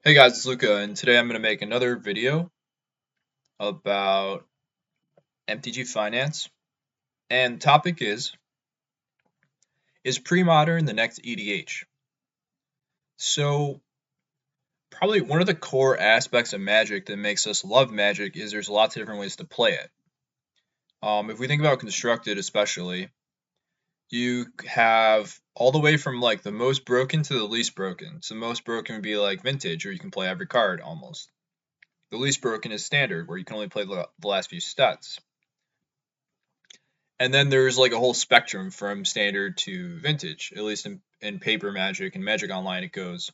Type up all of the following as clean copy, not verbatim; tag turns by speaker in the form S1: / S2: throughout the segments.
S1: Hey guys, it's Luca, and today I'm going to make another video about MTG finance. And the topic is pre-modern the next EDH? So, probably one of the core aspects of Magic that makes us love Magic is there's lots of different ways to play it. If we think about Constructed especially, you have all the way from like the most broken to the least broken. So most broken would be like Vintage, where you can play every card almost. The least broken is Standard, where you can only play the last few stats. And then there's like a whole spectrum from standard to vintage, at least in paper Magic and Magic Online it goes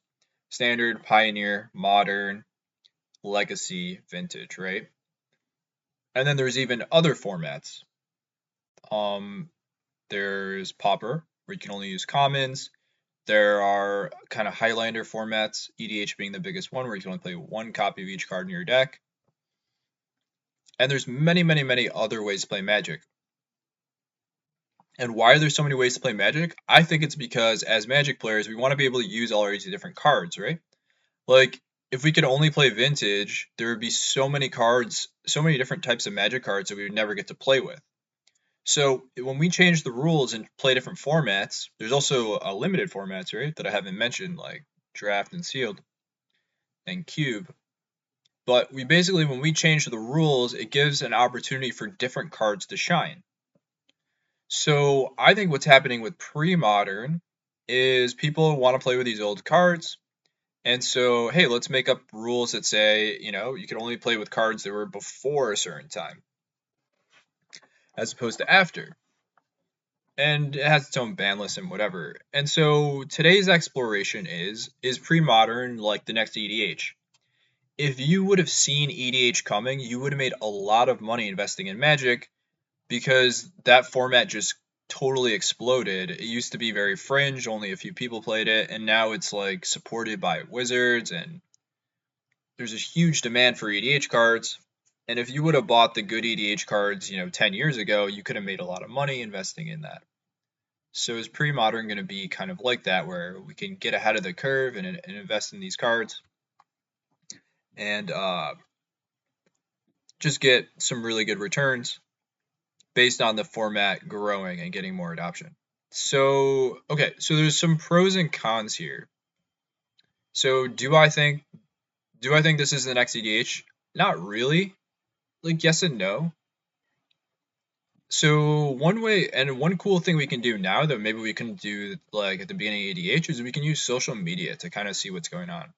S1: standard, pioneer, modern, legacy, vintage, right? And then there's even other formats. Um, there's Pauper, where you can only use commons. There are kind of Highlander formats, EDH being the biggest one, where you can only play one copy of each card in your deck. And there's many other ways to play Magic. And why are there so many ways to play Magic? I think it's because as Magic players, we want to be able to use all these different cards, right? Like, if we could only play Vintage, there would be so many cards, so many different types of Magic cards that we would never get to play with. So when we change the rules and play different formats, there's also limited formats, right, that I haven't mentioned, like Draft and Sealed and Cube. But we basically, when we change the rules, it gives an opportunity for different cards to shine. So I think what's happening with pre-modern is people want to play with these old cards. And so, hey, let's make up rules that say, you can only play with cards that were before a certain time, as opposed to after. And it has its own ban list and whatever. And so today's exploration is pre-modern like the next EDH. If you would have seen EDH coming, you would have made a lot of money investing in Magic because that format just totally exploded. It used to be very fringe, only a few people played it, and now it's like supported by Wizards, and there's a huge demand for EDH cards. And if you would have bought the good EDH cards, 10 years ago, you could have made a lot of money investing in that. So is pre-modern going to be kind of like that, where we can get ahead of the curve and invest in these cards and just get some really good returns based on the format growing and getting more adoption. So, okay, so there's some pros and cons here. So, do I think this is the next EDH? Not really. Like yes and no. So, one way and one cool thing we can do now that maybe we can do like at the beginning of EDH is we can use social media to kind of see what's going on.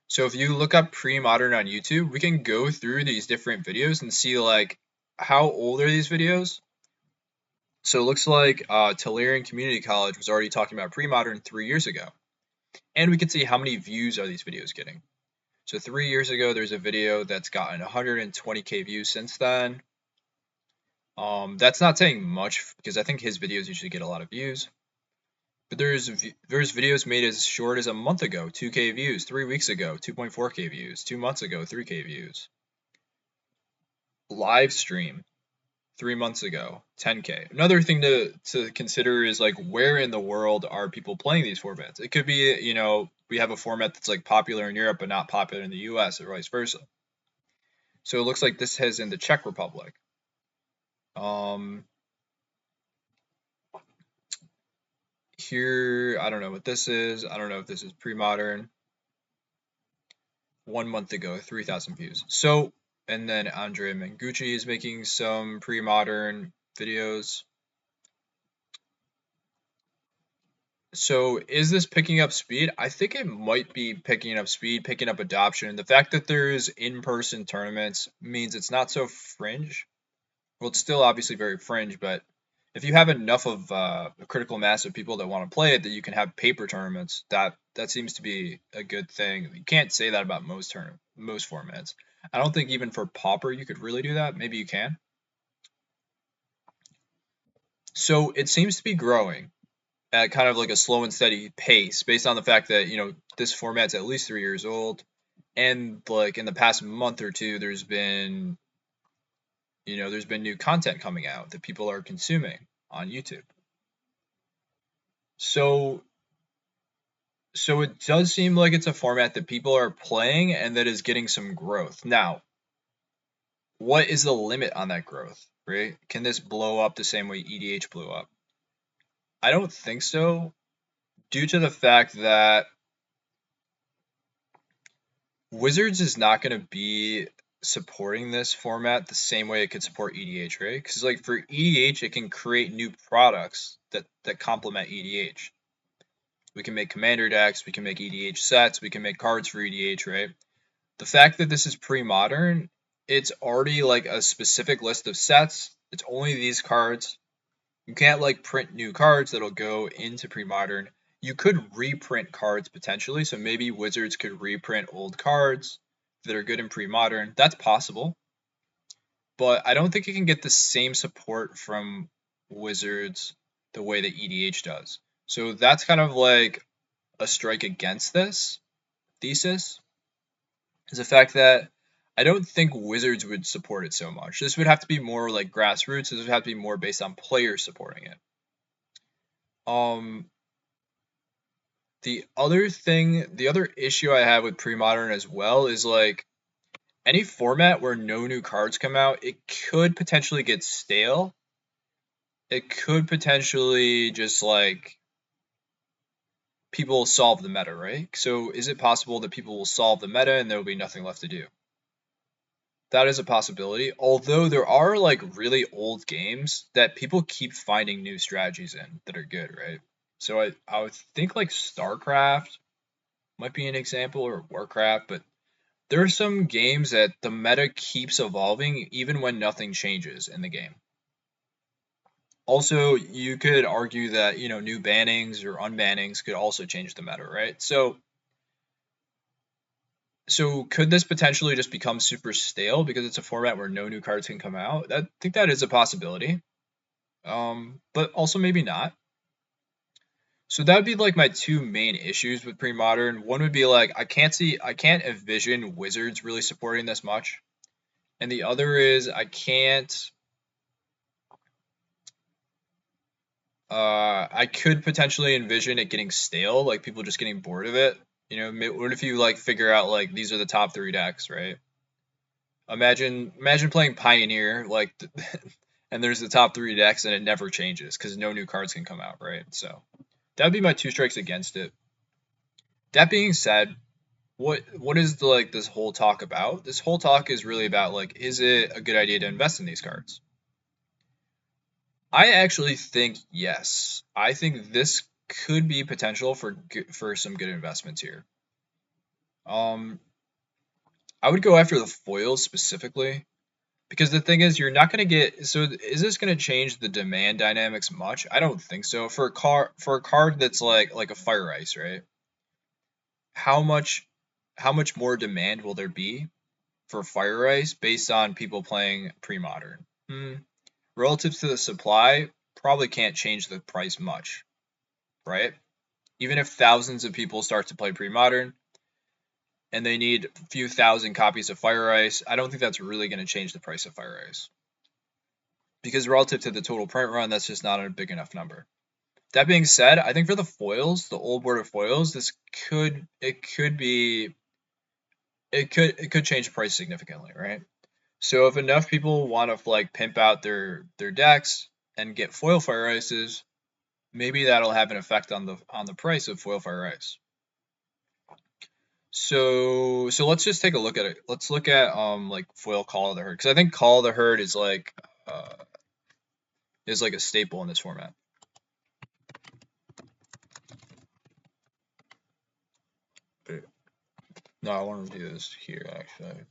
S1: So, if you look up pre-modern on YouTube, we can go through these different videos and see like how old are these videos. So it looks like Tulare Community College was already talking about pre-modern 3 years ago. And we can see how many views are these videos getting. So 3 years ago, there's a video that's gotten 120K views since then. That's not saying much because I think his videos usually get a lot of views. But there's videos made as short as a month ago, 2K views, 3 weeks ago, 2.4K views, 2 months ago, 3K views. Live stream, 3 months ago, 10K. Another thing to consider is like where in the world are people playing these formats? It could be, we have a format that's like popular in Europe but not popular in the US or vice versa. So it looks like this has in the Czech Republic. Here, I don't know what this is. I don't know if this is pre-modern. 1 month ago, 3,000 views. So, and then Andrea Mengucci is making some pre-modern videos. So is this picking up speed? I think it might be picking up speed, picking up adoption. The fact that there's in-person tournaments means it's not so fringe. Well, it's still obviously very fringe, but if you have enough of a critical mass of people that want to play it, that you can have paper tournaments, that seems to be a good thing. You can't say that about most formats. I don't think even for Pauper you could really do that. Maybe you can. So it seems to be growing at kind of like a slow and steady pace based on the fact that, this format's at least 3 years old. And like in the past month or two, there's been new content coming out that people are consuming on YouTube. So So it does seem like it's a format that people are playing and that is getting some growth. Now, what is the limit on that growth, right? Can this blow up the same way EDH blew up? I don't think so, due to the fact that Wizards is not going to be supporting this format the same way it could support EDH, right? Because like for EDH, it can create new products that complement EDH. We can make commander decks, we can make EDH sets, we can make cards for EDH, right? The fact that this is pre-modern, it's already like a specific list of sets. It's only these cards. You can't like print new cards that'll go into pre-modern. You could reprint cards potentially, so maybe Wizards could reprint old cards that are good in pre-modern. That's possible. But I don't think it can get the same support from Wizards the way that EDH does. So that's kind of like a strike against this thesis, is the fact that I don't think Wizards would support it so much. This would have to be more like grassroots. This would have to be more based on players supporting it. Um, the other issue I have with pre-modern as well is like any format where no new cards come out, it could potentially get stale. It could potentially just like people solve the meta, right? So is it possible that people will solve the meta and there will be nothing left to do? That is a possibility. Although there are like really old games that people keep finding new strategies in that are good, right? So I would think like StarCraft might be an example, or Warcraft, but there are some games that the meta keeps evolving even when nothing changes in the game. Also, you could argue that, new bannings or unbannings could also change the meta, right? So could this potentially just become super stale because it's a format where no new cards can come out? I think that is a possibility. But also maybe not. So that would be like my two main issues with pre-modern. One would be like I can't envision Wizards really supporting this much. And the other is I could potentially envision it getting stale, like people just getting bored of it. What if you like figure out like these are the top 3 decks, right? Imagine playing Pioneer like and there's the top 3 decks and it never changes because no new cards can come out, right? So that would be my two strikes against it. That being said, what is like this whole talk about? This whole talk is really about like, is it a good idea to invest in these cards? I actually think yes. I think this could be potential for some good investments here. Um, I would go after the foils specifically because the thing is, you're not going to get. So, is this going to change the demand dynamics much? I don't think so. For a card that's like a fire ice, right? How much how much more demand will there be for fire ice based on people playing pre-modern? Relative to the supply, probably can't change the price much, right? Even if thousands of people start to play pre-modern and they need a few thousand copies of Fire Ice, I don't think that's really going to change the price of Fire Ice. Because relative to the total print run, that's just not a big enough number. That being said, I think for the foils, the old border foils, this could it could be it could change the price significantly, right? So if enough people want to like pimp out their decks and get foil Fire Ices, maybe that'll have an effect on the price of foil Fire Ice. So let's just take a look at it. Let's look at like foil Call of the Herd, because I think Call of the Herd is like a staple in this format. No, I want to do this here actually.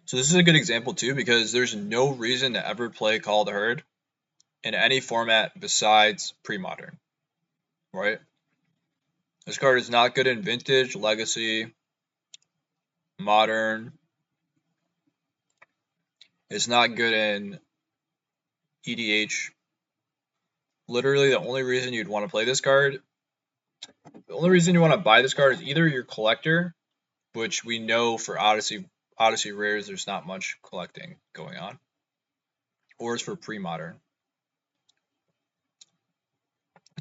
S1: So this is a good example too, because there's no reason to ever play Call of the Herd in any format besides pre-modern, right? This card is not good in Vintage, Legacy, Modern. It's not good in EDH. literally the only reason you'd want to play this card, the only reason you want to buy this card is either your collector, which we know for Odyssey rares there's not much collecting going on, or it's for pre-modern.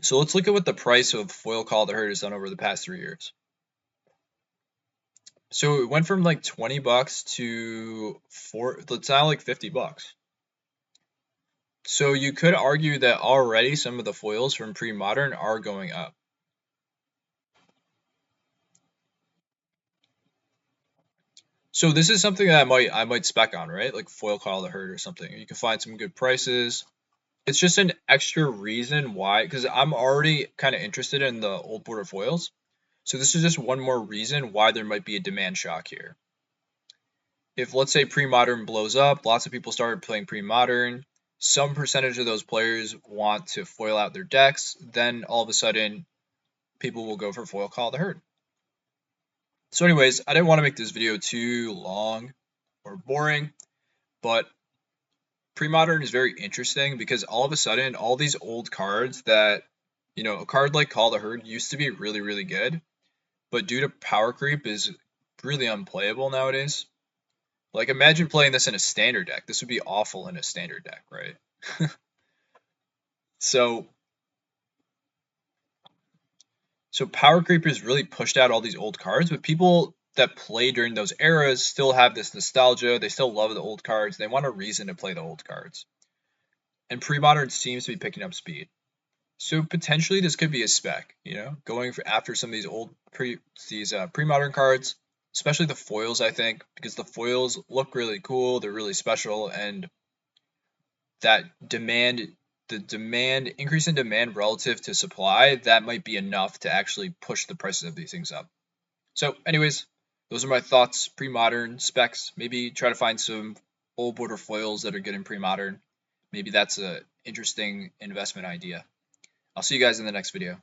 S1: So let's look at what the price of foil Call of the Herd has done over the past 3 years. So it went from like $20 to it's now like $50. So you could argue that already some of the foils from pre-modern are going up. So this is something that I might spec on, right? Like foil Call of the Herd or something. You can find some good prices. It's just an extra reason why, because I'm already kind of interested in the old border foils. So this is just one more reason why there might be a demand shock here. If let's say pre-modern blows up, lots of people started playing pre-modern, some percentage of those players want to foil out their decks, then all of a sudden people will go for foil Call of the Herd. So anyways, I didn't want to make this video too long or boring, but Premodern is very interesting because all of a sudden, all these old cards that, a card like Call the Herd used to be really, really good, but due to power creep is really unplayable nowadays. Like, imagine playing this in a standard deck. This would be awful in a standard deck, right? So power creep has really pushed out all these old cards, but people that play during those eras still have this nostalgia. They still love the old cards. They want a reason to play the old cards. And Premodern seems to be picking up speed. So potentially this could be a spec, going after some of these pre-modern cards, especially the foils, I think, because the foils look really cool, they're really special, and that increase in demand relative to supply, that might be enough to actually push the prices of these things up. So anyways, those are my thoughts, pre-modern specs. Maybe try to find some old border foils that are good in pre-modern. Maybe that's an interesting investment idea. I'll see you guys in the next video.